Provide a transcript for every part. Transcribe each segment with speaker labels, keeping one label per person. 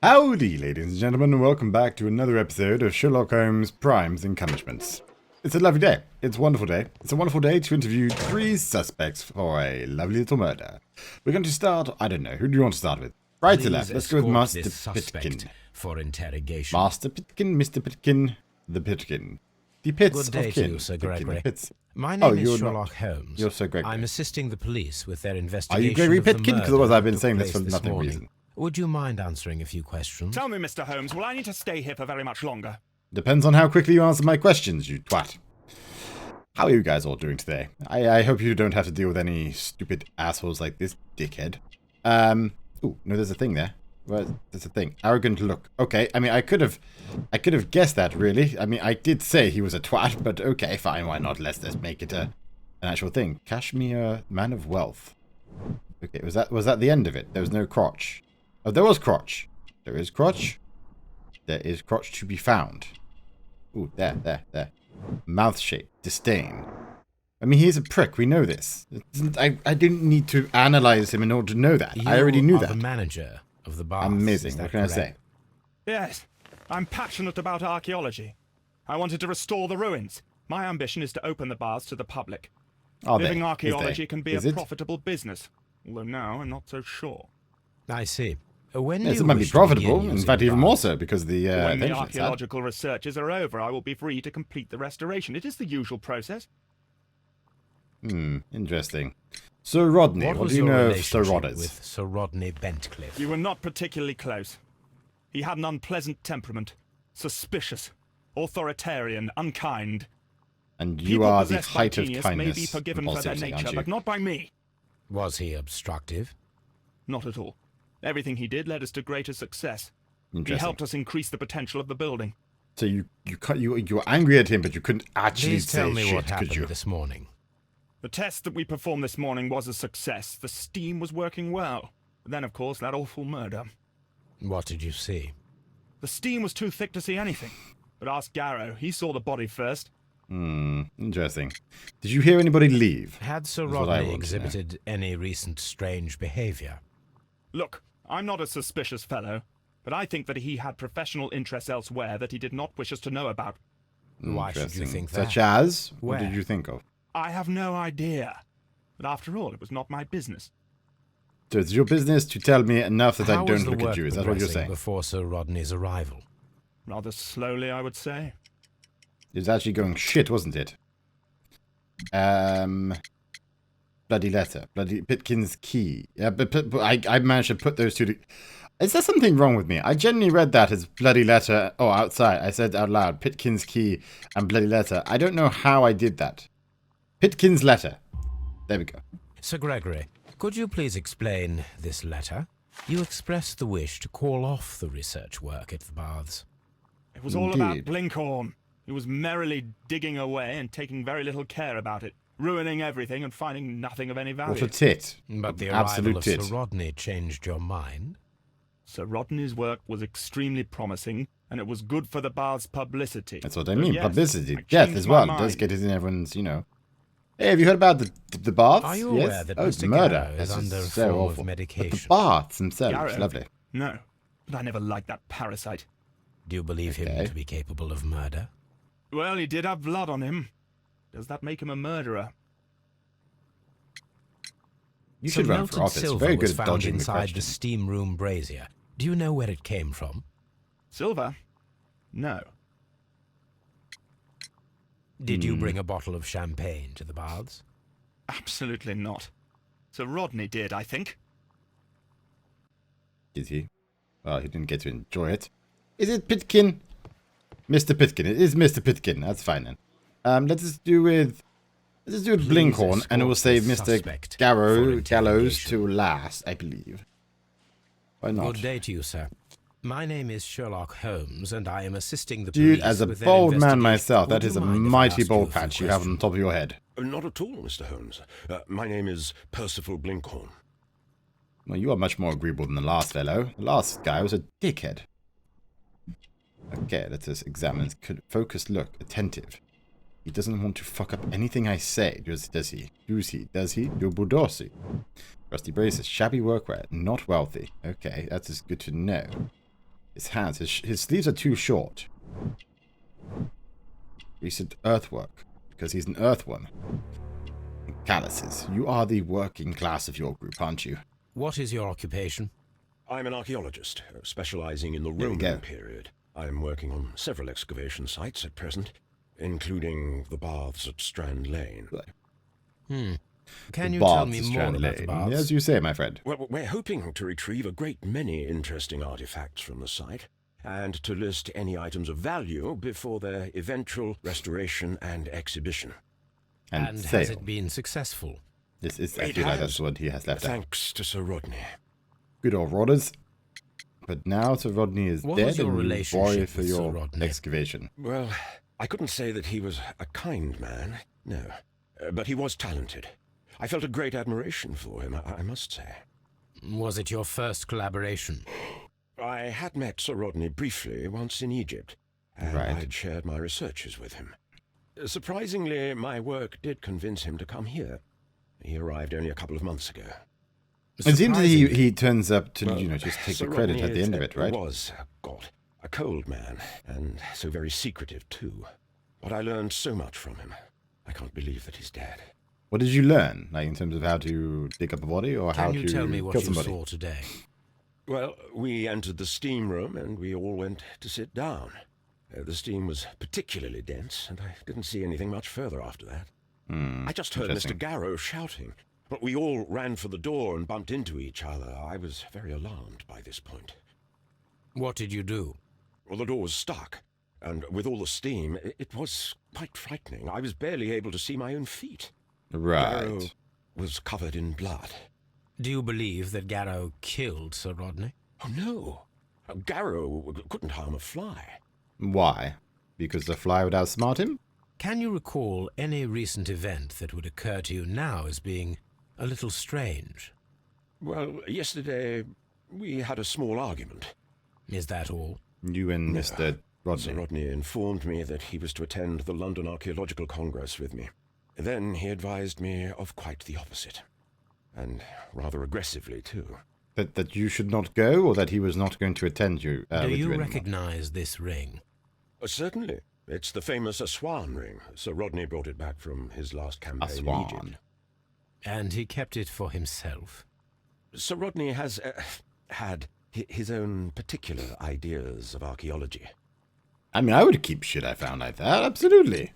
Speaker 1: Howdy, ladies and gentlemen, and welcome back to another episode of Sherlock Holmes' Crimes and Punishments. It's a lovely day. It's a wonderful day. It's a wonderful day to interview 3 suspects for a lovely little murder. We're going to start, I don't know, who do you want to start with? Right to left, let's go with Master Pitkin.
Speaker 2: For interrogation.
Speaker 1: Master Pitkin, Mr. Pitkin, the Pitkin. The Pits
Speaker 2: Good day
Speaker 1: of Kin.
Speaker 2: to you, Sir Gregory.
Speaker 1: Oh,
Speaker 2: My name is
Speaker 1: you're
Speaker 2: Sherlock
Speaker 1: not.
Speaker 2: Holmes.
Speaker 1: You're Sir Gregory.
Speaker 2: I'm assisting the police with their
Speaker 1: Are
Speaker 2: investigation
Speaker 1: you Gregory
Speaker 2: of the
Speaker 1: Pitkin? Because
Speaker 2: murder
Speaker 1: otherwise I've
Speaker 2: that
Speaker 1: been
Speaker 2: took
Speaker 1: saying this
Speaker 2: place
Speaker 1: for nothing
Speaker 2: morning.
Speaker 1: reason.
Speaker 2: Would you mind answering a few questions?
Speaker 3: Tell me, Mr. Holmes, will I need to stay here for very much longer?
Speaker 1: Depends on how quickly you answer my questions, you twat. How are you guys all doing today? I hope you don't have to deal with any stupid assholes like this dickhead. Ooh, no, there's a thing there. Well, there's a thing. Arrogant look. Okay, I mean, I could have guessed that, really. I mean, I did say he was a twat, but okay, fine, why not? Let's make it an actual thing. Cashmere man of wealth. Okay, was that the end of it? There was no crotch. Oh, there was crotch. There is crotch. There is crotch to be found. Ooh, there. Mouth shape. Disdain. I mean, he's a prick. We know this. I didn't need to analyze him in order to know that. I already knew that.
Speaker 2: The manager of the bar.
Speaker 1: Amazing. What can I say?
Speaker 3: Yes, I'm passionate about archaeology. I wanted to restore the ruins. My ambition is to open the baths to the public.
Speaker 1: Are
Speaker 3: Living
Speaker 1: they?
Speaker 3: archaeology can be
Speaker 1: Is
Speaker 3: a
Speaker 1: it?
Speaker 3: profitable business, although now I'm not so sure.
Speaker 2: I see. When
Speaker 1: Yes,
Speaker 2: do
Speaker 1: it
Speaker 2: you
Speaker 1: might be
Speaker 2: wish to
Speaker 1: profitable.
Speaker 2: begin
Speaker 1: In
Speaker 2: using
Speaker 1: fact,
Speaker 2: the
Speaker 1: even more
Speaker 2: baths?
Speaker 1: so because the
Speaker 3: When the
Speaker 1: attention it's had.
Speaker 3: archaeological researches are over, I will be free to complete the restoration. It is the usual process.
Speaker 1: Interesting. Sir Rodney, what
Speaker 2: was
Speaker 1: do you
Speaker 2: your
Speaker 1: know of Sir
Speaker 2: relationship
Speaker 1: Rodders?
Speaker 2: with Sir Rodney Bentcliffe?
Speaker 3: You were not particularly close. He had an unpleasant temperament, suspicious, authoritarian, unkind.
Speaker 1: And you
Speaker 3: People
Speaker 1: are the
Speaker 3: possessed by
Speaker 1: height of
Speaker 3: genius may be
Speaker 1: kindness.
Speaker 3: forgiven for their
Speaker 1: impulsivity,
Speaker 3: nature,
Speaker 1: aren't
Speaker 3: but
Speaker 1: you?
Speaker 3: not by me.
Speaker 2: Was he obstructive?
Speaker 3: Not at all. Everything he did led us to greater success. He
Speaker 1: Interesting.
Speaker 3: helped us increase the potential of the building.
Speaker 1: So you were angry at him, but you couldn't actually
Speaker 2: Please tell
Speaker 1: say
Speaker 2: me
Speaker 1: shit,
Speaker 2: what
Speaker 1: could
Speaker 2: happened
Speaker 1: you?
Speaker 2: this morning.
Speaker 3: The test that we performed this morning was a success. The steam was working well. But then, of course, that awful murder.
Speaker 2: What did you see?
Speaker 3: The steam was too thick to see anything. But ask Garrow. He saw the body first.
Speaker 1: Interesting. Did you hear anybody leave?
Speaker 2: Had Sir
Speaker 1: That's what I
Speaker 2: Rodney
Speaker 1: want to know.
Speaker 2: exhibited any recent strange behavior?
Speaker 3: Look, I'm not a suspicious fellow, but I think that he had professional interests elsewhere that he did not wish us to know about.
Speaker 2: Why should you
Speaker 1: Interesting.
Speaker 2: think that?
Speaker 1: Such as? What
Speaker 2: Where?
Speaker 1: did you think of?
Speaker 3: I have no idea. But after all, it was not my business.
Speaker 1: So it's your business to tell me enough that
Speaker 2: How
Speaker 1: I
Speaker 2: was
Speaker 1: don't
Speaker 2: the
Speaker 1: look at
Speaker 2: work
Speaker 1: you. Is that what you're
Speaker 2: progressing
Speaker 1: saying?
Speaker 2: before Sir Rodney's arrival?
Speaker 3: Rather slowly, I would say.
Speaker 1: It was actually going shit, wasn't it? Bloody letter. Bloody Pitkin's key. Yeah, but I managed to put those two Is there something wrong with me? I genuinely read that as bloody letter. Oh, outside. I said out loud, Pitkin's key and bloody letter. I don't know how I did that. Pitkin's letter. There we go.
Speaker 2: Sir Gregory, could you please explain this letter? You expressed the wish to call off the research work at the baths.
Speaker 3: It was all about
Speaker 1: Indeed.
Speaker 3: Blinkhorn. He was merrily digging away and taking very little care about it, ruining everything and finding nothing of any value.
Speaker 1: What a tit.
Speaker 2: But the
Speaker 1: Absolute
Speaker 2: arrival of
Speaker 1: tit.
Speaker 2: Sir Rodney changed your mind?
Speaker 3: Sir Rodney's work was extremely promising, and it was good for the bath's publicity.
Speaker 1: That's what I
Speaker 3: So
Speaker 1: mean.
Speaker 3: yes,
Speaker 1: Publicity.
Speaker 3: I
Speaker 1: Death
Speaker 3: changed
Speaker 1: as
Speaker 3: my
Speaker 1: well. It
Speaker 3: mind.
Speaker 1: does get it in everyone's, you know. Hey, have you heard about the baths?
Speaker 2: Are you
Speaker 1: yes?
Speaker 2: aware that
Speaker 1: oh,
Speaker 2: Mr.
Speaker 1: murder.
Speaker 2: Garrow is
Speaker 1: That's
Speaker 2: under a
Speaker 1: so
Speaker 2: form of
Speaker 1: awful.
Speaker 2: medication?
Speaker 1: But the baths themselves.
Speaker 3: Garrow?
Speaker 1: Lovely.
Speaker 3: No, but I never liked that parasite.
Speaker 2: Do you believe him
Speaker 1: Okay.
Speaker 2: to be capable of murder?
Speaker 3: Well, he did have blood on him. Does that make him a murderer?
Speaker 1: You
Speaker 2: Some
Speaker 1: should run for
Speaker 2: melted
Speaker 1: office.
Speaker 2: silver
Speaker 1: Very
Speaker 2: was
Speaker 1: good at
Speaker 2: found
Speaker 1: dodging the
Speaker 2: inside the
Speaker 1: question.
Speaker 2: steam room brazier. Do you know where it came from?
Speaker 3: Silver? No.
Speaker 2: Did you bring a bottle of champagne to the baths?
Speaker 3: Absolutely not. Sir Rodney did, I think.
Speaker 1: Did he? Well, he didn't get to enjoy it. Is it Pitkin? Mr. Pitkin. It is Mr. Pitkin. That's fine then. Let's do with Blinkhorn, and it will
Speaker 2: escort
Speaker 1: save
Speaker 2: the
Speaker 1: Mr.
Speaker 2: suspect for
Speaker 1: Gallows
Speaker 2: interrogation.
Speaker 1: to last, I believe. Why not?
Speaker 2: Good day to you, sir. My name is Sherlock Holmes, and I am assisting the
Speaker 1: Dude,
Speaker 2: police
Speaker 1: as a
Speaker 2: with their
Speaker 1: bold man
Speaker 2: investigation.
Speaker 1: myself, that
Speaker 2: Would
Speaker 1: is
Speaker 2: you
Speaker 1: a
Speaker 2: mind if I
Speaker 1: mighty
Speaker 2: ask you
Speaker 1: bold
Speaker 2: a few
Speaker 1: patch you have on the top of your head.
Speaker 4: Not at all, Mr. Holmes. My name is Percival Blinkhorn.
Speaker 1: Well, you are much more agreeable than the last fellow. The last guy was a dickhead. Okay, let's just examine his focused look. Attentive. He doesn't want to fuck up anything I say, does he? Does he? Dobudosi. Rusty braces, shabby workwear, not wealthy. Okay, that is good to know. His hands, his sleeves are too short. Recent earthwork, because he's an earthworm. Calluses, you are the working class of your group, aren't you?
Speaker 2: What is your occupation?
Speaker 4: I'm an archaeologist, specializing in the
Speaker 1: There we go.
Speaker 4: Roman period. I'm working on several excavation sites at present, including the baths at Strand Lane.
Speaker 2: Can you
Speaker 1: Baths
Speaker 2: tell me
Speaker 1: is
Speaker 2: more
Speaker 1: Strand
Speaker 2: about the
Speaker 1: Lane.
Speaker 2: baths?
Speaker 1: As you say, my friend.
Speaker 4: Well, we're hoping to retrieve a great many interesting artifacts from the site, and to list any items of value before their eventual restoration and exhibition.
Speaker 1: And
Speaker 2: has
Speaker 1: sale.
Speaker 2: it been successful?
Speaker 1: This is, I
Speaker 4: It
Speaker 1: feel like
Speaker 4: has.
Speaker 1: that's what he has left out.
Speaker 4: Thanks to Sir Rodney.
Speaker 1: Good old Rodders. But now Sir Rodney is
Speaker 2: What
Speaker 1: dead
Speaker 2: was your
Speaker 1: and you
Speaker 2: relationship
Speaker 1: worry for
Speaker 2: with Sir
Speaker 1: your
Speaker 2: Rodney?
Speaker 1: excavation.
Speaker 4: Well, I couldn't say that he was a kind man, no. But he was talented. I felt a great admiration for him, I must say.
Speaker 2: Was it your first collaboration?
Speaker 4: I had met Sir Rodney briefly once in Egypt, and
Speaker 1: Right.
Speaker 4: I had shared my researches with him. Surprisingly, my work did convince him to come here. He arrived only a couple of months ago.
Speaker 1: It seems that
Speaker 2: Surprisingly-
Speaker 1: he turns up to,
Speaker 4: Well,
Speaker 1: just take
Speaker 4: Sir
Speaker 1: the credit
Speaker 4: Rodney
Speaker 1: at the end of it, right?
Speaker 4: was, a cold man, and so very secretive too. But I learned so much from him. I can't believe that he's dead.
Speaker 1: What did you learn, like in terms of how to dig up a body or how
Speaker 2: Can
Speaker 1: to
Speaker 2: you tell me what
Speaker 1: kill
Speaker 2: you
Speaker 1: somebody?
Speaker 2: saw today?
Speaker 4: Well, we entered the steam room and we all went to sit down. The steam was particularly dense, and I didn't see anything much further after that. I just heard Mr.
Speaker 1: interesting.
Speaker 4: Garrow shouting, but we all ran for the door and bumped into each other. I was very alarmed by this point.
Speaker 2: What did you do?
Speaker 4: Well, the door was stuck, and with all the steam, it was quite frightening. I was barely able to see my own feet. Garrow
Speaker 1: Right.
Speaker 4: was covered in blood.
Speaker 2: Do you believe that Garrow killed Sir Rodney?
Speaker 4: Oh, no. Garrow couldn't harm a fly.
Speaker 1: Why? Because the fly would outsmart him?
Speaker 2: Can you recall any recent event that would occur to you now as being a little strange?
Speaker 4: Well, yesterday we had a small argument.
Speaker 2: Is that all?
Speaker 1: You and
Speaker 4: No.
Speaker 1: Mr. Rodney.
Speaker 4: Sir Rodney informed me that he was to attend the London Archaeological Congress with me. Then he advised me of quite the opposite. And rather aggressively, too.
Speaker 1: That you should not go, or that he was not going to attend you?
Speaker 2: Do
Speaker 1: with
Speaker 2: you
Speaker 1: anymore?
Speaker 2: recognize this ring?
Speaker 4: Certainly. It's the famous Aswan ring. Sir Rodney brought it back from his last campaign in
Speaker 1: Aswan.
Speaker 4: Egypt.
Speaker 2: And he kept it for himself?
Speaker 4: Sir Rodney has had his own particular ideas of archaeology.
Speaker 1: I mean, I would keep shit I found like that, absolutely.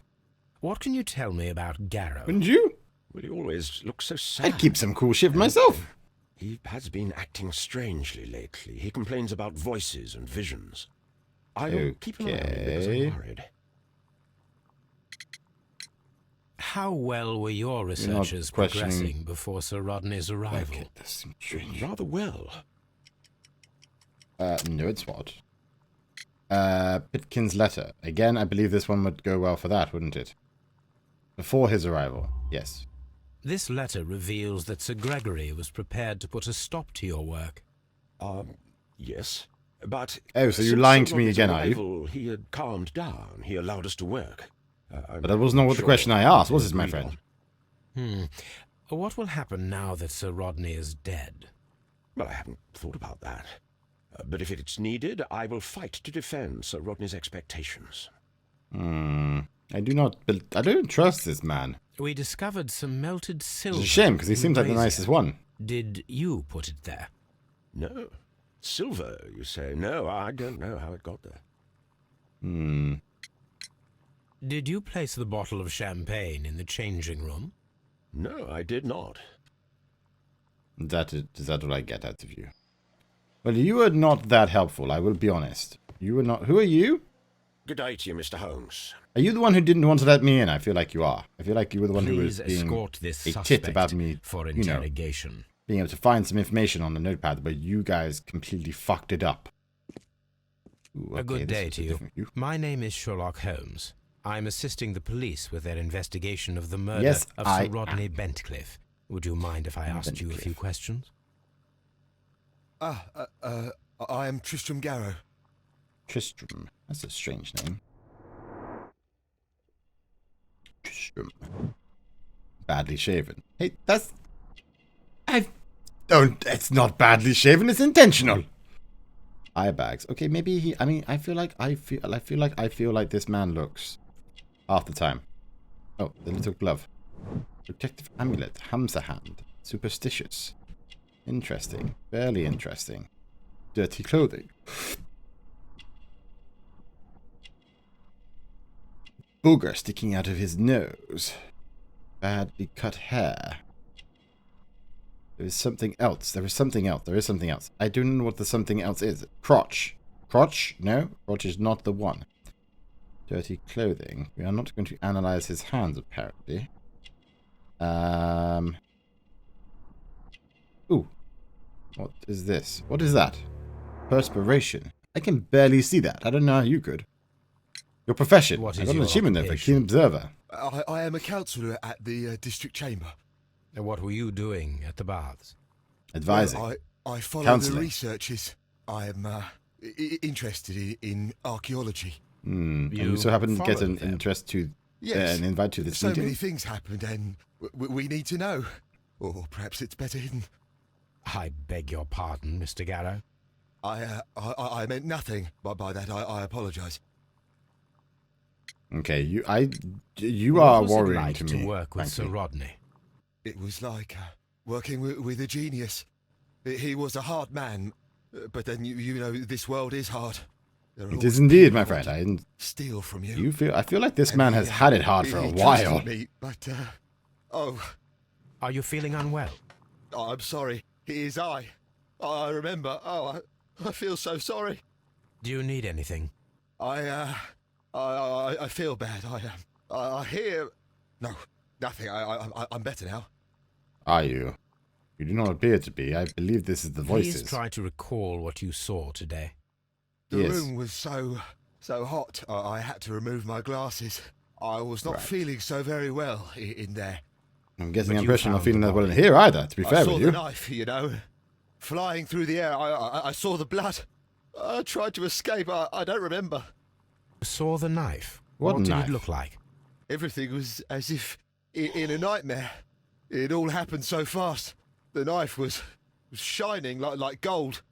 Speaker 2: What can you tell me about Garrow?
Speaker 1: Wouldn't you?
Speaker 4: Well, he always looks so sad.
Speaker 1: I'd keep some cool shit for myself.
Speaker 4: He has been acting strangely lately. He complains about voices and visions. I'll keep an eye on him because
Speaker 1: Okay.
Speaker 4: I'm worried.
Speaker 2: How well were your researches
Speaker 1: questioning-
Speaker 2: progressing before Sir Rodney's arrival?
Speaker 1: Okay, this seems strange.
Speaker 4: Rather well.
Speaker 1: No, it's what? Pitkin's letter. Again, I believe this one would go well for that, wouldn't it? Before his arrival, yes.
Speaker 2: This letter reveals that Sir Gregory was prepared to put a stop to your work.
Speaker 4: Yes. But...
Speaker 1: Oh, so you're
Speaker 4: since
Speaker 1: lying
Speaker 4: Sir
Speaker 1: to me
Speaker 4: Rodney's
Speaker 1: again, are you?
Speaker 4: arrival, He had calmed down. He allowed us to work.
Speaker 1: But that was not what the question I asked, was it, my friend?
Speaker 2: What will happen now that Sir Rodney is dead?
Speaker 4: Well, I haven't thought about that. But if it's needed, I will fight to defend Sir Rodney's expectations.
Speaker 1: I don't trust this man.
Speaker 2: We discovered some melted silver.
Speaker 1: It's a shame, because he
Speaker 2: in
Speaker 1: seems like the
Speaker 2: brazier.
Speaker 1: nicest one.
Speaker 2: Did you put it there?
Speaker 4: No. Silver, you say? No, I don't know how it got there.
Speaker 2: Did you place the bottle of champagne in the changing room?
Speaker 4: No, I did not.
Speaker 1: Is that what I get out of you? Well, you are not that helpful, I will be honest. You are not... Who are you?
Speaker 4: Good day to you, Mr. Holmes.
Speaker 1: Are you the one who didn't want to let me in? I feel like you are. I feel like you were the one who was
Speaker 2: Please
Speaker 1: being
Speaker 2: escort this
Speaker 1: a
Speaker 2: suspect
Speaker 1: tit about me,
Speaker 2: for
Speaker 1: you know,
Speaker 2: interrogation.
Speaker 1: being able to find some information on the notepad, but you guys completely fucked it up. Ooh,
Speaker 2: A
Speaker 1: okay,
Speaker 2: good
Speaker 1: this
Speaker 2: day
Speaker 1: is
Speaker 2: to
Speaker 1: a
Speaker 2: you.
Speaker 1: different view.
Speaker 2: My name is Sherlock Holmes. I'm assisting the police with their investigation of the murder
Speaker 1: Yes,
Speaker 2: of
Speaker 1: I
Speaker 2: Sir Rodney Bentcliffe. Would you mind if I asked you a few
Speaker 1: Bentcliffe.
Speaker 2: questions?
Speaker 5: I am Tristram Garrow.
Speaker 1: Tristram. That's a strange name. Tristram. Badly shaven. Hey, that's... I don't... It's not badly shaven, it's intentional. eye bags. Okay, maybe he. I mean, I feel like this man looks half the time. Oh, the little glove. Protective amulet. Hamza hand. Superstitious. Interesting. Fairly interesting. Dirty clothing. Booger sticking out of his nose. Badly cut hair. There is something else. There is something else. There is something else. I don't know what the something else is. Crotch. Crotch? No, crotch is not the one. Dirty clothing. We are not going to analyze his hands, apparently. Ooh. What is this? What is that? Perspiration. I can barely see that. I don't know how you could. Your profession.
Speaker 2: What is
Speaker 1: I got an
Speaker 2: your
Speaker 1: achievement there for
Speaker 2: occupation?
Speaker 1: keen observer.
Speaker 5: I am a counsellor at the district chamber.
Speaker 2: And what were you doing at the baths?
Speaker 1: Advising.
Speaker 5: Well, I follow
Speaker 1: Counselling.
Speaker 5: the researches. I am interested in archaeology.
Speaker 1: And
Speaker 2: You
Speaker 1: you so happen to get
Speaker 2: follow
Speaker 1: an
Speaker 2: them?
Speaker 1: interest to
Speaker 5: Yes.
Speaker 1: an invite to this
Speaker 5: So
Speaker 1: meeting?
Speaker 5: many things happened, and we need to know. Or perhaps it's better hidden.
Speaker 2: I beg your pardon, Mr. Garrow.
Speaker 5: I meant nothing by that. I apologise.
Speaker 1: Okay, you are
Speaker 2: What was it
Speaker 1: worrying
Speaker 2: like
Speaker 1: to me.
Speaker 2: work with Sir
Speaker 1: frankly.
Speaker 2: Rodney?
Speaker 5: It was like working with a genius. He was a hard man, but then you know this world is hard. There are
Speaker 1: It
Speaker 5: always
Speaker 1: is indeed,
Speaker 5: people
Speaker 1: my
Speaker 5: who
Speaker 1: friend.
Speaker 5: want to
Speaker 1: I
Speaker 5: steal from you.
Speaker 1: I feel like this
Speaker 5: And
Speaker 1: man
Speaker 5: he,
Speaker 1: has had it hard for a
Speaker 5: he
Speaker 1: while.
Speaker 5: trusted me, but
Speaker 2: Are you feeling unwell?
Speaker 5: I'm sorry. It is I remember. I feel so sorry.
Speaker 2: Do you need anything?
Speaker 5: I feel bad. I hear. No, nothing. I'm better now.
Speaker 1: Are you? You do not appear to be. I believe this is the voices.
Speaker 2: Please try to recall what you saw today.
Speaker 5: The
Speaker 1: Yes.
Speaker 5: room was so hot. I had to remove my glasses. I was not
Speaker 1: Right.
Speaker 5: feeling so very well in there.
Speaker 1: I'm getting
Speaker 2: But
Speaker 1: the
Speaker 2: you
Speaker 1: impression I'm not
Speaker 2: found
Speaker 1: feeling
Speaker 2: the
Speaker 1: that well in
Speaker 2: body.
Speaker 1: here either, to be
Speaker 5: I
Speaker 1: fair
Speaker 5: saw
Speaker 1: with
Speaker 5: the
Speaker 1: you.
Speaker 5: knife, flying through the air. I saw the blood. I tried to escape. I don't remember.
Speaker 2: You saw the knife.
Speaker 1: What
Speaker 2: did
Speaker 1: knife?
Speaker 2: it look like?
Speaker 5: Everything was as if in a nightmare. It all happened so fast. The knife was shining like gold.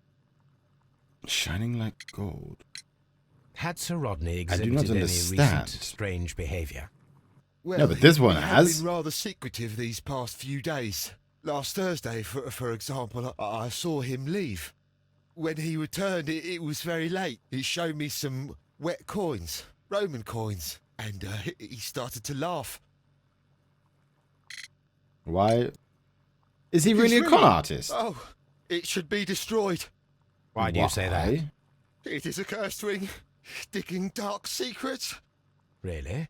Speaker 1: Shining like gold.
Speaker 2: Had Sir Rodney
Speaker 1: I do not
Speaker 2: exhibited any
Speaker 1: understand.
Speaker 2: recent strange behaviour?
Speaker 5: Well,
Speaker 1: No, but this one
Speaker 5: he
Speaker 1: has.
Speaker 5: been rather secretive these past few days. Last Thursday, for example, I saw him leave. When he returned, it was very late. He showed me some wet coins, Roman coins, and he started to laugh.
Speaker 1: Why? Is he
Speaker 5: It's
Speaker 1: really a con artist?
Speaker 5: Oh, it should be destroyed.
Speaker 2: Why do you say that?
Speaker 1: Why?
Speaker 5: It is a cursed ring, digging dark secrets.
Speaker 2: Really?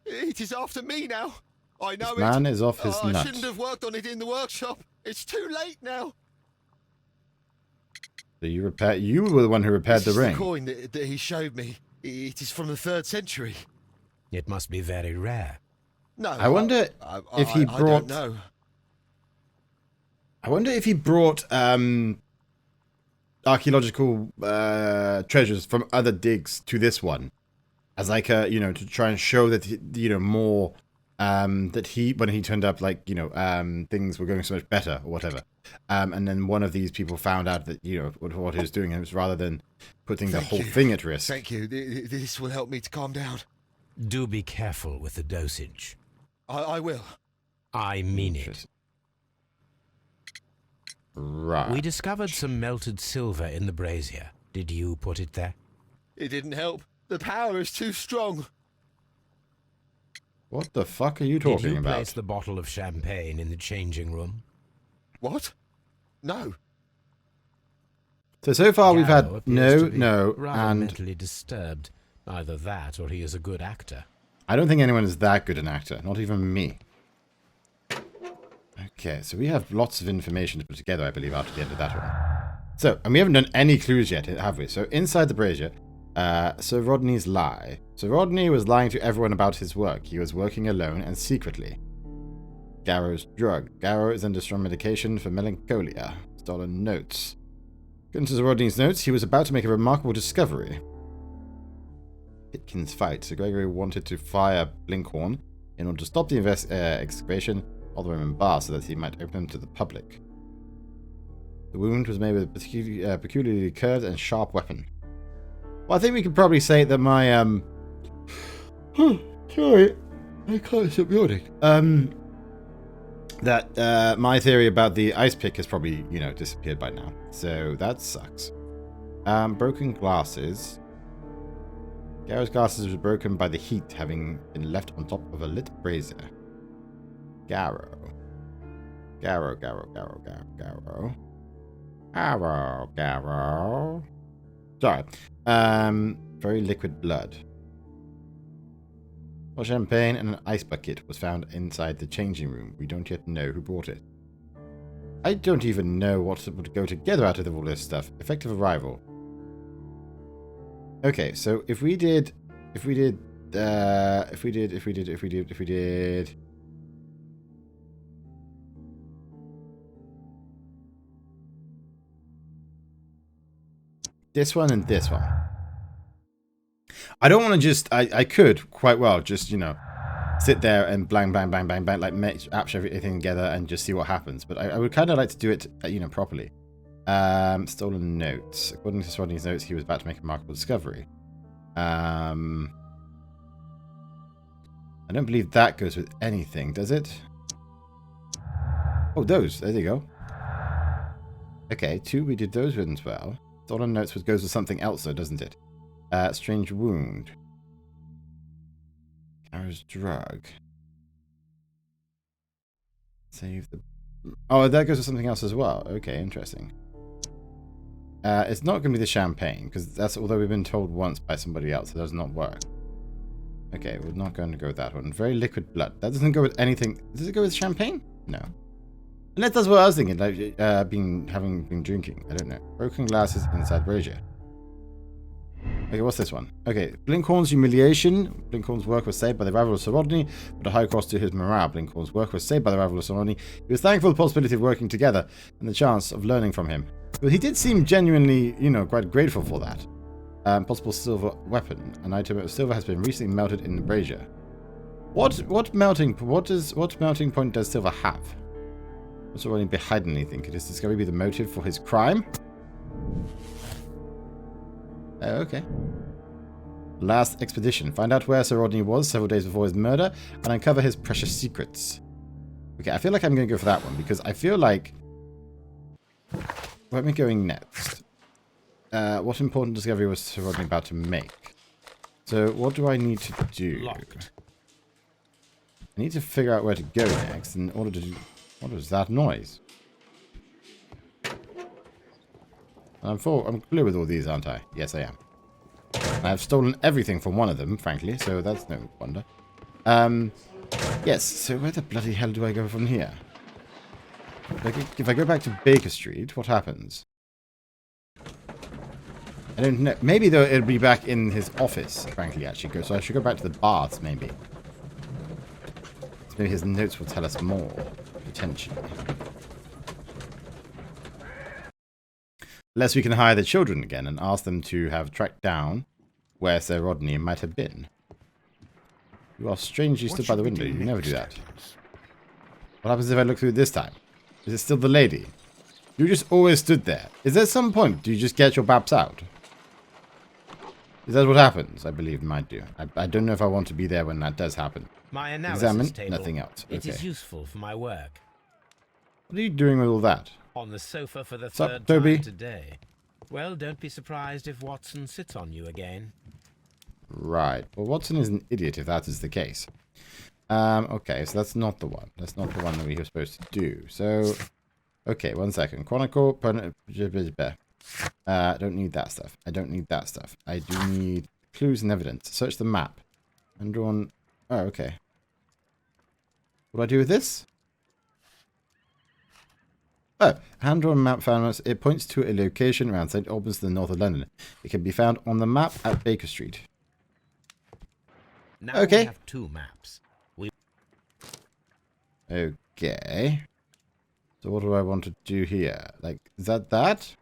Speaker 5: It is after me now. I know
Speaker 1: This man is off his
Speaker 5: I
Speaker 1: nut.
Speaker 5: shouldn't have worked on it in the workshop. It's too late now.
Speaker 1: So you were the one who repaired
Speaker 5: This
Speaker 1: the
Speaker 5: is
Speaker 1: ring.
Speaker 5: the coin that he showed me. It is from the 3rd century.
Speaker 2: It must be very rare.
Speaker 5: No,
Speaker 1: I wonder if he
Speaker 5: I
Speaker 1: brought-
Speaker 5: don't know.
Speaker 1: I wonder if he brought archaeological treasures from other digs to this one, as like a to try and show that more that when he turned up, like things were going so much better or whatever. And then one of these people found out that what he was doing, and it was rather than putting the
Speaker 5: Thank
Speaker 1: whole
Speaker 5: you.
Speaker 1: thing at risk.
Speaker 5: Thank you. This will help me to calm down.
Speaker 2: Do be careful with the dosage.
Speaker 5: I will.
Speaker 2: I mean it.
Speaker 1: Right.
Speaker 2: We discovered some melted silver in the brazier. Did you put it there?
Speaker 5: It didn't help. The power is too strong.
Speaker 1: What the fuck are you
Speaker 2: Did
Speaker 1: talking
Speaker 2: you
Speaker 1: about?
Speaker 2: place the bottle of champagne in the changing room?
Speaker 5: What? No.
Speaker 1: So far we've
Speaker 2: Gallo
Speaker 1: had
Speaker 2: appears to be
Speaker 1: no,
Speaker 2: rather
Speaker 1: and
Speaker 2: mentally disturbed. Either that, or he is a good actor.
Speaker 1: I don't think anyone is that good an actor. Not even me. Okay, so we have lots of information to put together, I believe, after the end of that one. So, and we haven't done any clues yet, have we? So, inside the brazier, Sir Rodney's lie. Sir Rodney was lying to everyone about his work. He was working alone and secretly. Garrow's drug. Garrow is under strong medication for melancholia. Stolen notes. According to Sir Rodney's notes, he was about to make a remarkable discovery. Pitkin's fight. Sir Gregory wanted to fire Blinkhorn in order to stop the excavation of the Roman bar so that he might open them to the public. The wound was made with a peculiarly curved and sharp weapon. Well, I think we could probably say that my, sorry, I can't stop yawning. That my theory about the ice pick has probably, you know, disappeared by now. So that sucks. Broken glasses. Garrow's glasses were broken by the heat, having been left on top of a lit brazier. Garrow. Garrow. Sorry. Very liquid blood. A champagne and an ice bucket was found inside the changing room. We don't yet know who brought it. I don't even know what would go together out of all this stuff. Effective arrival. Okay, so if we did this one and this one. I don't want to just, I could quite well just, you know, sit there and bang, like match everything together and just see what happens. But I would kind of like to do it, you know, properly. Stolen notes. According to Rodney's notes, he was about to make a remarkable discovery. I don't believe that goes with anything, does it? Oh, those. There you go. Okay, 2, we did those ones well. Stolen notes goes with something else, though, doesn't it? Strange wound. Carrier's drug. Save the... Oh, that goes with something else as well. Okay, interesting. It's not going to be the champagne, because that's, although we've been told once by somebody else, it does not work. Okay, we're not going to go with that one. Very liquid blood. That doesn't go with anything. Does it go with champagne? No. Unless that's what I was thinking, like, having been drinking. I don't know. Broken glasses inside brazier. Okay, what's this one? Okay, Blinkhorn's humiliation. Blinkhorn's work was saved by the arrival of Sir Rodney, but a high cost to his morale. Blinkhorn's work was saved by the arrival of Sir Rodney. He was thankful for the possibility of working together and the chance of learning from him. But he did seem genuinely, you know, quite grateful for that. Possible silver weapon. An item of silver has been recently melted in the brazier. What melting point does silver have? What's Rodney behind anything? Could his discovery be the motive for his crime? Okay. Last expedition. Find out where Sir Rodney was several days before his murder and uncover his precious secrets. Okay, I feel like I'm going to go for that one because I feel like... Where am I going next? What important discovery was Sir Rodney about to make? So, what do I need to do?
Speaker 2: Locked.
Speaker 1: I need to figure out where to go next in order to do... What is that noise? I'm clear with all these, aren't I? Yes, I am. I've stolen everything from one of them, frankly, so that's no wonder. Yes, so where the bloody hell do I go from here? If I go back to Baker Street, what happens? I don't know. Maybe, though, it'll be back in his office, frankly, actually. So I should go back to the baths, maybe. So maybe his notes will tell us more, potentially. Unless we can hire the children again and ask them to have tracked down where Sir Rodney might have been. You are strangely stood by the window. You never do that. What happens if I look through this time? Is it still the lady? You just always stood there. Is there some point? Do you just get your baps out? Is that what happens? I believe it might do. I don't know if I want to be there when that does happen.
Speaker 2: My analysis
Speaker 1: Examine,
Speaker 2: table.
Speaker 1: nothing else. Okay.
Speaker 2: It is useful for my work.
Speaker 1: What are you doing with all that?
Speaker 2: On the sofa for the
Speaker 1: What's up,
Speaker 2: third
Speaker 1: Toby?
Speaker 2: time today. Well, don't be surprised if Watson sits on you again.
Speaker 1: Right. Well, Watson is an idiot if that is the case. Okay, so that's not the one. That's not the one that we were supposed to do. So, okay, 1 second. Chronicle. Don't need that stuff. I don't need that stuff. I do need clues and evidence. Search the map. And drawn. Oh, okay. What do I do with this? Oh, hand-drawn map found. It points to a location around St. Albans to the north of London. It can be found on the map at Baker Street.
Speaker 2: Now
Speaker 1: Okay.
Speaker 2: we have 2 maps.
Speaker 1: Okay. So what do I want to do here? Like, is that?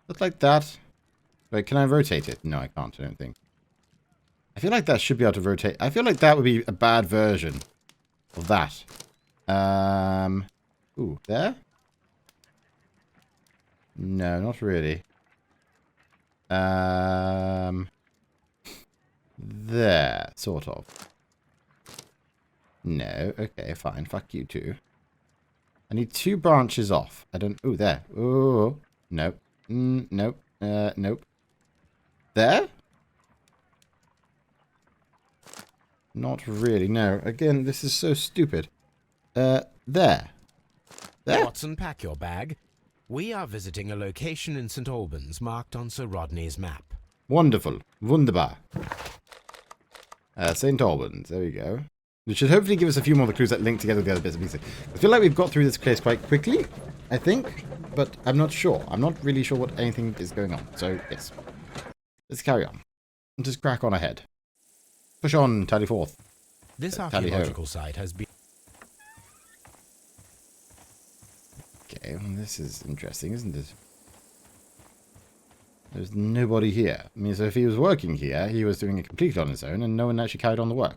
Speaker 1: Look like that? Wait, can I rotate it? No, I can't, I don't think. I feel like that should be able to rotate. I feel like that would be a bad version of that. Ooh, there? No, not really. There, sort of. No, okay, fine. Fuck you too. I need 2 branches off. I don't... Ooh, there. Ooh. Nope. Nope. Nope. There? Not really, no. Again, this is so stupid. There. There?
Speaker 2: Watson, pack your bag. We are visiting a location in St. Albans marked on Sir Rodney's map.
Speaker 1: Wonderful. Wunderbar. St. Albans. There we go. Which should hopefully give us a few more of the clues that link together with the other bits and pieces. I feel like we've got through this place quite quickly, I think, but I'm not sure. I'm not really sure what anything is going on. So, yes. Let's carry on. And just crack on ahead. Push on, tally forth.
Speaker 2: This
Speaker 1: Tally ho.
Speaker 2: archaeological site has been...
Speaker 1: Okay, well, this is interesting, isn't it? There's nobody here. I mean, so if he was working here, he was doing it completely on his own, and no one actually carried on the work.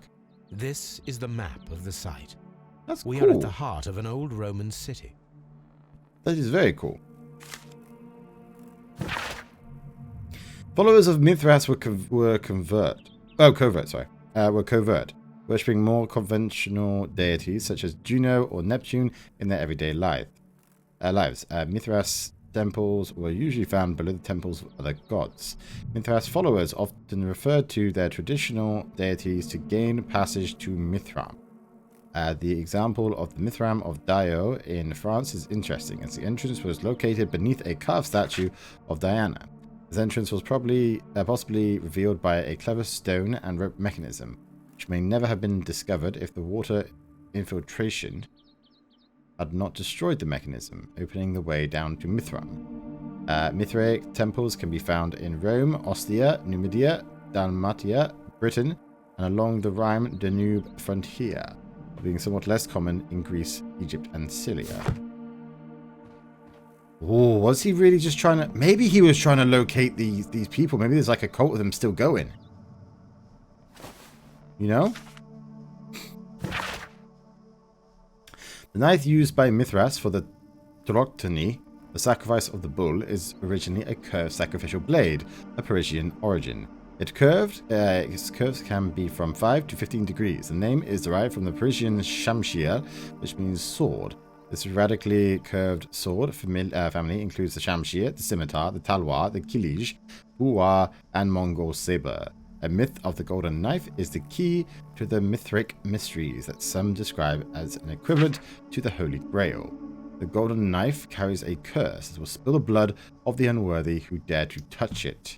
Speaker 2: This is the map of the site.
Speaker 1: That's
Speaker 2: We
Speaker 1: cool.
Speaker 2: are at the heart of an old Roman city.
Speaker 1: That is very cool. Followers of Mithras were covert, worshipping more conventional deities such as Juno or Neptune in their everyday lives. Mithras temples were usually found below the temples of other gods. Mithras followers often referred to their traditional deities to gain passage to Mithram. The example of the Mithram of Dio in France is interesting, as the entrance was located beneath a carved statue of Diana. This entrance was possibly revealed by a clever stone and rope mechanism, which may never have been discovered if the water infiltration had not destroyed the mechanism, opening the way down to Mithram. Mithraic temples can be found in Rome, Ostia, Numidia, Dalmatia, Britain, and along the Rhine-Danube frontier, being somewhat less common in Greece, Egypt, and Syria. Oh, was he really just trying to... Maybe he was trying to locate these people. Maybe there's like a cult of them still going. You know? The knife used by Mithras for the Troctony, the sacrifice of the bull, is originally a curved sacrificial blade of Parisian origin. Its curves can be from 5 to 15 degrees. The name is derived from the Parisian shamshir, which means sword. This radically curved sword family includes the shamshir, the scimitar, the talwar, the kilij, buwa, and Mongol saber. A myth of the golden knife is the key to the Mithric mysteries that some describe as an equivalent to the Holy Grail. The golden knife carries a curse that will spill the blood of the unworthy who dare to touch it.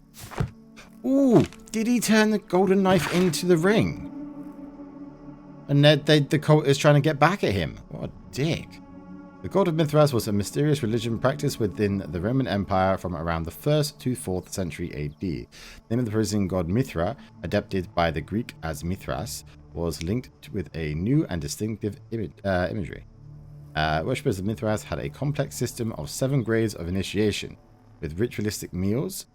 Speaker 1: Ooh, did he turn the golden knife into the ring? And the cult is trying to get back at him. What a dick. The cult of Mithras was a mysterious religion practiced within the Roman Empire from around the 1st to 4th century AD. The name of the Parisian god Mithra, adapted by the Greek as Mithras, was linked with a new and distinctive imagery. Worshippers of Mithras had a complex system of 7 grades of initiation, with ritualistic meals.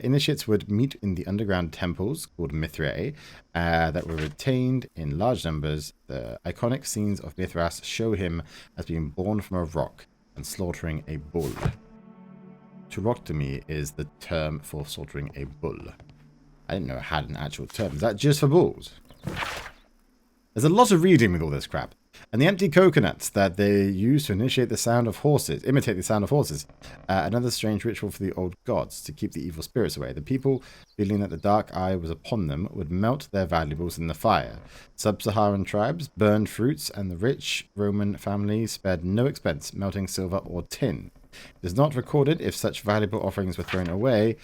Speaker 1: Initiates would meet in the underground temples called Mithrae that were retained in large numbers. The iconic scenes of Mithras show him as being born from a rock and slaughtering a bull. Turoctomy is the term for slaughtering a bull. I didn't know it had an actual term. Is that just for bulls? There's a lot of reading with all this crap. And the empty coconuts that they use to imitate the sound of horses. Another strange ritual for the old gods to keep the evil spirits away. The people, feeling that the dark eye was upon them, would melt their valuables in the fire. Sub-Saharan tribes burned fruits, and the rich Roman families spared no expense melting silver or tin. It is not recorded if such valuable offerings were thrown away,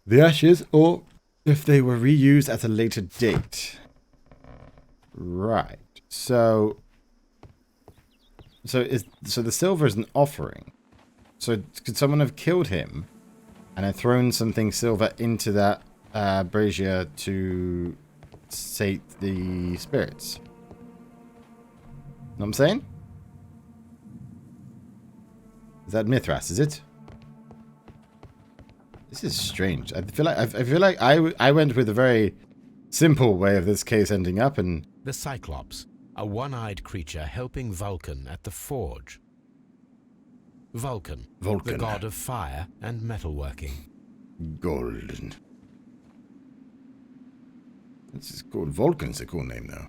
Speaker 1: the ashes, or if they were reused at a later date. Right. So the silver is an offering. So could someone have killed him and then thrown something silver into that brazier to sate the spirits? Know what I'm saying? Is that Mithras, is it? This is strange. I feel like I went with a very simple way of this case ending up, and
Speaker 2: The Cyclops, a one-eyed creature helping Vulcan at the forge. Vulcan.
Speaker 1: Vulcan.
Speaker 2: The god of fire and metalworking.
Speaker 1: Golden. This is called Vulcan's a cool name, though.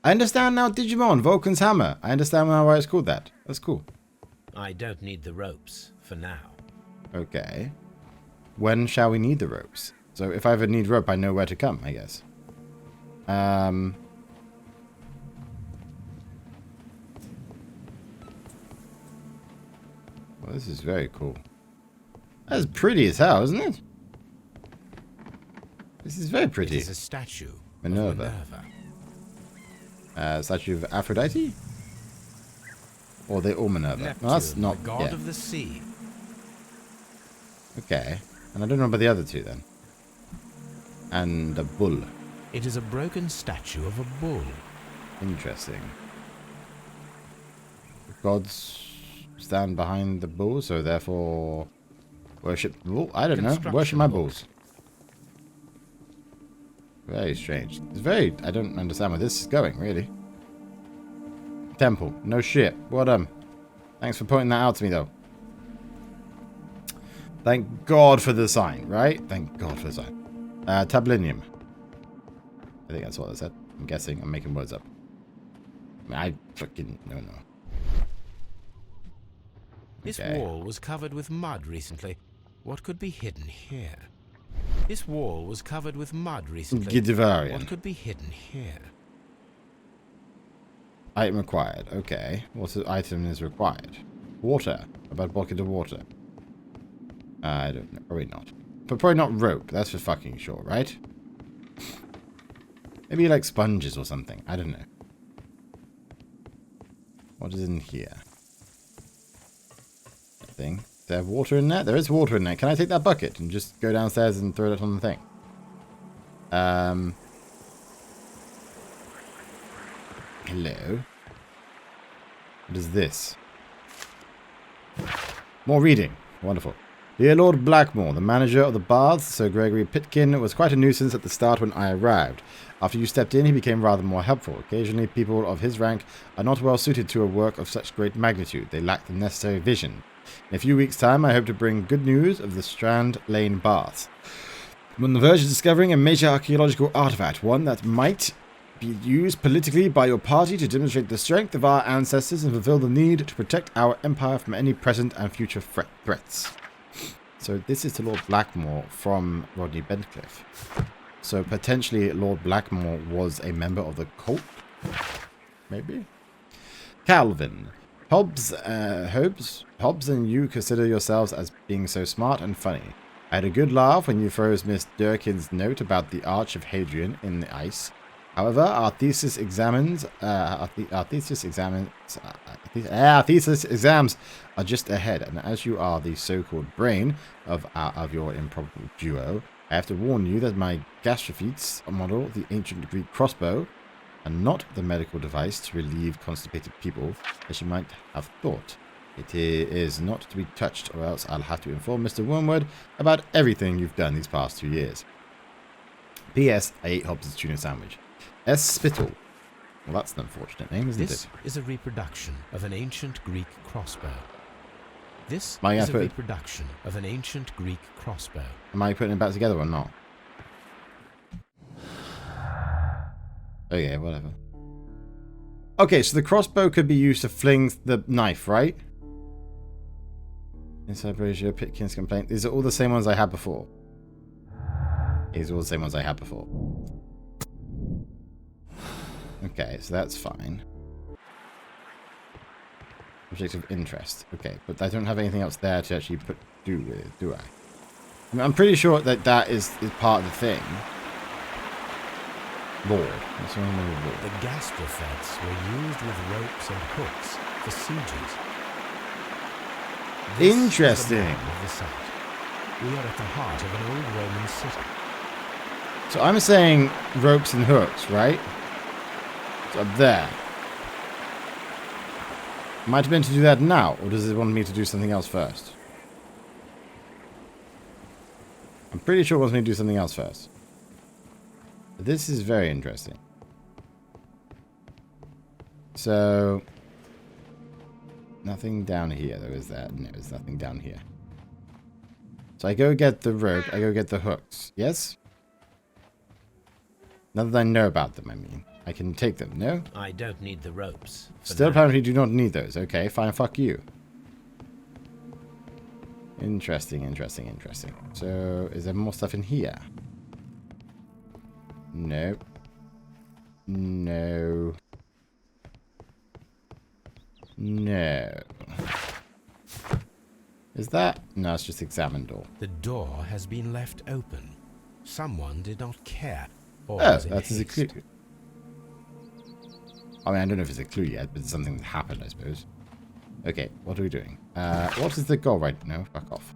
Speaker 1: I understand now Digimon, Vulcan's hammer. I understand now why it's called that. That's cool.
Speaker 2: I don't need the ropes for now.
Speaker 1: Okay. When shall we need the ropes? So if I ever need rope, I know where to come, I guess. Well, this is very cool. That's pretty as hell, isn't it? This is very pretty.
Speaker 2: It is a statue
Speaker 1: Minerva. Statue of Aphrodite? Or they all Minerva?
Speaker 2: Neptune,
Speaker 1: No, that's not.
Speaker 2: the god
Speaker 1: Yeah.
Speaker 2: of the sea.
Speaker 1: Okay. And I don't know about the other two then. And a bull.
Speaker 2: It is a broken statue of a bull.
Speaker 1: Interesting. The gods stand behind the bull, so therefore worship the bull? I don't know. Worship my bulls. Very strange. It's very... I don't understand where this is going, really. Temple. No shit. Well, thanks for pointing that out to me, though. Thank God for the sign, right? Thank God for the sign. Tablinium. I think that's what I said. I'm guessing. I'm making words up. I mean, I fucking... No.
Speaker 2: This
Speaker 1: Okay.
Speaker 2: wall was covered with mud recently. What could be hidden here? This wall was covered with mud recently.
Speaker 1: Gidivarian.
Speaker 2: What could be hidden here?
Speaker 1: Item required. Okay. What item is required? Water. About bucket of water. I don't know. Probably not. But probably not rope. That's for fucking sure, right? Maybe like sponges or something. I don't know. What is in here? Nothing. Is there water in there? There is water in there. Can I take that bucket and just go downstairs and throw it on the thing? Hello? What is this? More reading. Wonderful. Dear Lord Blackmore, the manager of the baths, Sir Gregory Pitkin, was quite a nuisance at the start when I arrived. After you stepped in, he became rather more helpful. Occasionally, people of his rank are not well suited to a work of such great magnitude. They lack the necessary vision. In a few weeks' time, I hope to bring good news of the Strand Lane baths. I'm on the verge of discovering a major archaeological artifact, one that might be used politically by your party to demonstrate the strength of our ancestors and fulfill the need to protect our empire from any present and future threats. So this is to Lord Blackmore from Rodney Bentcliffe. So potentially Lord Blackmore was a member of the cult? Maybe? Calvin. Hobbs and you consider yourselves as being so smart and funny. I had a good laugh when you froze Miss Durkin's note about the Arch of Hadrian in the ice. However, our thesis exams are just ahead, and as you are the so-called brain of your improbable duo, I have to warn you that my gastrophetes model the ancient Greek crossbow, and not the medical device to relieve constipated people, as you might have thought. It is not to be touched, or else I'll have to inform Mr. Wormwood about everything you've done these past 2 years. P.S. I ate Hobbs' tuna sandwich. S. Spittle. Well, that's an unfortunate name, isn't it?
Speaker 2: This is a reproduction of an ancient Greek crossbow. This
Speaker 1: Am I
Speaker 2: is a
Speaker 1: put-
Speaker 2: reproduction of an ancient Greek crossbow.
Speaker 1: Am I putting it back together or not? Okay, whatever. Okay, so the crossbow could be used to fling the knife, right? Inside Brazier, Pitkin's complaint. These are all the same ones I had before. These are all the same ones I had before. Okay, so that's fine. Object of interest. Okay, but I don't have anything else there to actually do with it, do I? I mean, I'm pretty sure that that is part of the thing. Lord. What's wrong with Lord?
Speaker 2: The gastrophetes were used with ropes and hooks for sieges. This
Speaker 1: Interesting.
Speaker 2: is the map of the site. We are at the heart of an old Roman city.
Speaker 1: So I'm saying ropes and hooks, right? It's up there. Am I meant to do that now, or does it want me to do something else first? I'm pretty sure it wants me to do something else first. This is very interesting. So... Nothing down here, though, is there? No, there's nothing down here. So I go get the rope, I go get the hooks. Yes? Now that I know about them, I mean. I can take them, no?
Speaker 2: I don't need the ropes.
Speaker 1: Still apparently do not need those. Okay, fine, fuck you. Interesting, interesting, interesting. So, is there more stuff in here? No. No. No. Is that? No, it's just examine door.
Speaker 2: The door has been left open. Someone did not care. Or
Speaker 1: Oh,
Speaker 2: was in
Speaker 1: that's a
Speaker 2: haste.
Speaker 1: clue. I mean, I don't know if it's a clue yet, but it's something that happened, I suppose. Okay, what are we doing? What is the goal right now? No, fuck off.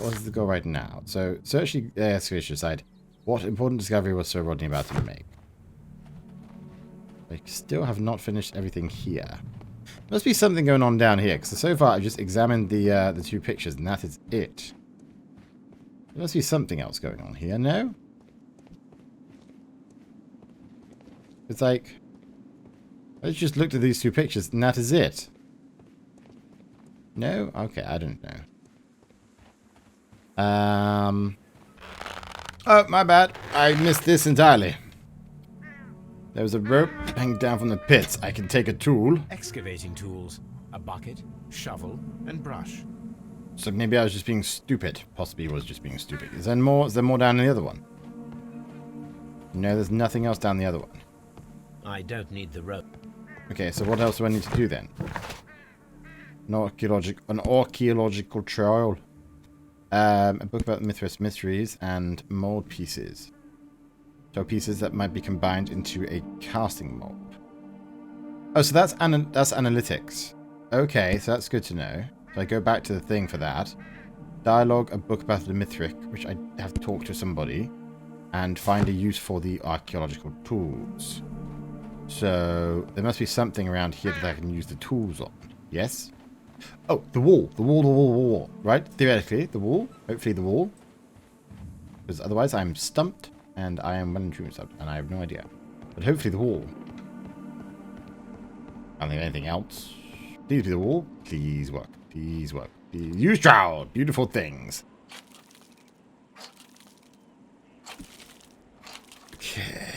Speaker 1: What is the goal right now? So, search the excavation site. What important discovery was Sir Rodney about to make? I still have not finished everything here. Must be something going on down here, because so far I've just examined the two pictures, and that is it. There must be something else going on here, no? It's like, I just looked at these two pictures, and that is it. No? Okay, I don't know. Oh, my bad. I missed this entirely. There was a rope hanging down from the pits. I can take a tool.
Speaker 2: Excavating tools. A bucket, shovel, and brush.
Speaker 1: So maybe I was just being stupid. Possibly was just being stupid. Is there more? Is there more down the other one? No, there's nothing else down the other one.
Speaker 2: I don't need the rope.
Speaker 1: Okay, so what else do I need to do then? An archaeological trial. A book about Mithras mysteries and mold pieces. So pieces that might be combined into a casting mold. Oh, so that's analytics. Okay, so that's good to know. So I go back to the thing for that. Dialogue, a book about the Mithric, which I have to talk to somebody, and find a use for the archaeological tools. So there must be something around here that I can use the tools on. Yes? Oh, the wall. The wall. Right? Theoretically, the wall. Hopefully the wall. Because otherwise I'm stumped, and I am well and truly stumped, and I have no idea. But hopefully the wall. I don't think anything else. Please do the wall. Please work. Please work. Please. Use trowel. Beautiful things. Okay.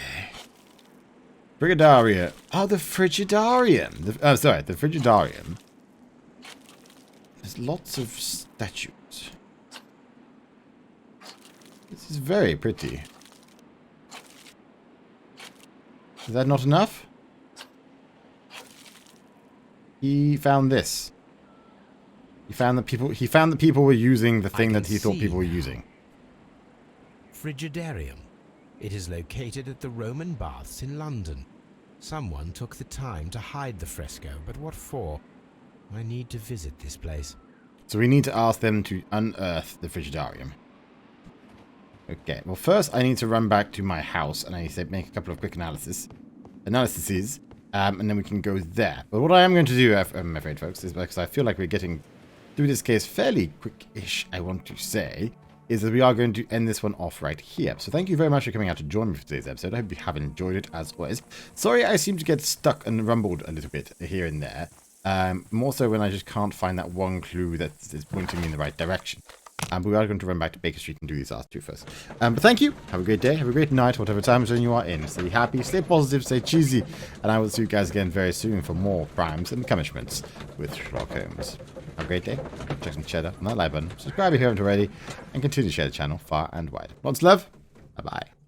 Speaker 1: Frigidaria. Oh, the Frigidarium. The Frigidarium. There's lots of statues. This is very pretty. Is that not enough? He found this. He found that people were using the thing that he thought people were using.
Speaker 2: Frigidarium. It is located at the Roman Baths in London. Someone took the time to hide the fresco, but what for? I need to visit this place.
Speaker 1: So we need to ask them to unearth the Frigidarium. Okay, well first I need to run back to my house and I need to make a couple of quick analyses, and then we can go there. But what I am going to do, I'm afraid folks, is because I feel like we're getting through this case fairly quick-ish, I want to say, is that we are going to end this one off right here. So thank you very much for coming out to join me for today's episode. I hope you have enjoyed it as always. Sorry I seem to get stuck and rumbled a little bit here and there. More so when I just can't find that one clue that is pointing me in the right direction. But we are going to run back to Baker Street and do these last two first. But thank you. Have a great day. Have a great night, whatever time zone you are in. Stay happy, stay positive, stay cheesy. And I will see you guys again very soon for more crimes and punishments with Sherlock Holmes. Have a great day. Check some cheddar on that like button. Subscribe if you haven't already. And continue to share the channel far and wide. Lots of love. Bye-bye.